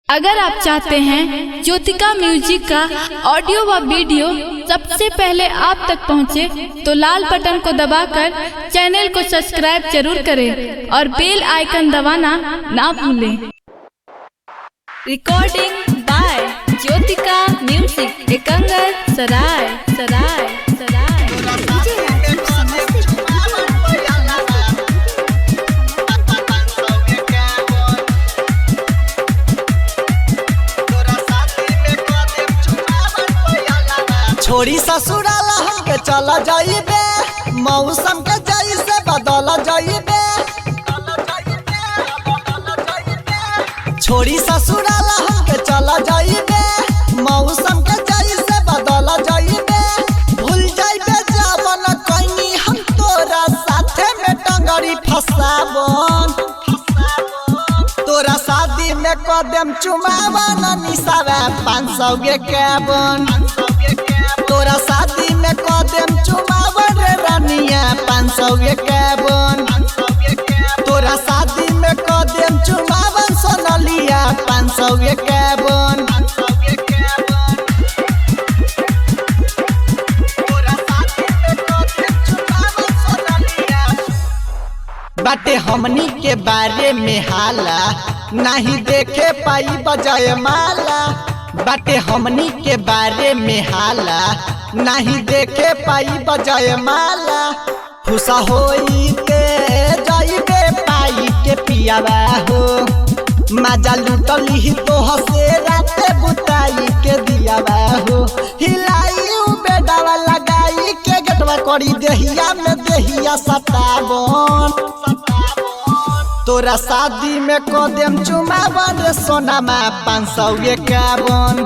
अगर आप चाहते हैं ज्योतिका म्यूजिक का ऑडियो व वीडियो सबसे पहले आप तक पहुंचे, तो लाल बटन को दबाकर चैनल को सब्सक्राइब जरूर करें और बेल आइकन दबाना ना भूलें। Recording by Jyotika music, Ekangar सराय सराय सराय। छोड़ी ससुराल हमके चला जाइबे, मौसम के जैसे बदल जाइबे। छोड़ी ससुराल हमके चला जाइबे, मौसम के जैसे बदल जाइबे। भूल जाइबे जावन कहीं हम तोरा साथे में टंगड़ी फसाबन। तोरा शादी में कदम चुमावन निसावे 500 के कैबन। तोरा शादी में कदम चुमावन रे रानिया 500 के कैबन। तोरा शादी में कदम चुमावन सोनलिया 500 के कैबन। बाटे हमनी के बारे में हाला, नहीं देखे पाई बजाय माला। बाटे हमनी के बारे में हाला, नहीं देखे पाई बजाय माला। खुशा होई के जाइबे पाई के पियावा हो, मजा लुटली तो हसे राते बुताई के दियावा हो। हिलाई बेडावा लगाई के गटवा करी देहिया में देहिया सतावन। तोरा शादी में कदम चुमावन रे सोनामा 500 के कैबन।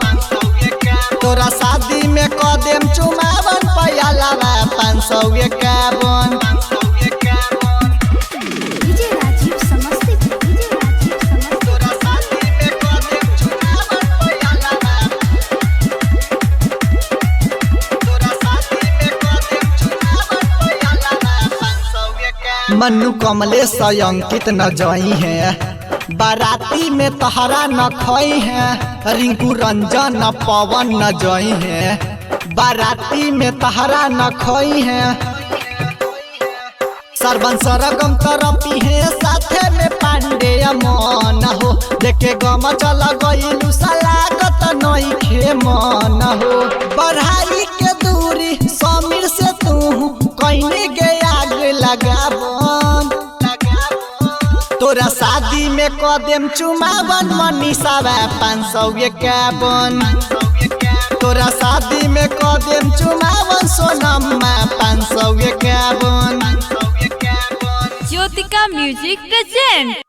तोरा शादी में कदम चुमावन पयालावा 500 के कैबन। तोरा शादी में कदम चुमावन पयालावा, तोरा शादी में कदम चुमावन पयालावा 500 के कैबन। मन्नू कमलेश अंकित न जाई है, बाराती में तहरा न खई है। रिंकू रंजन पवन न जाई है, बाराती में तहरा न खई है। सरवन सरगम तरपी है, साथे में पांडे मन हो। देखे गम चल गइलू सलागत नई खे मन हो। बढ़ाई के दूरी समीर से तू कहीं के आग लगावन। तोरा शादी में कदम चुमावन मनीषावा 500 के कैबन। तोरा शादी में कदम चुमावन सोनम्मा 500 के कैबन। Jyotika music present.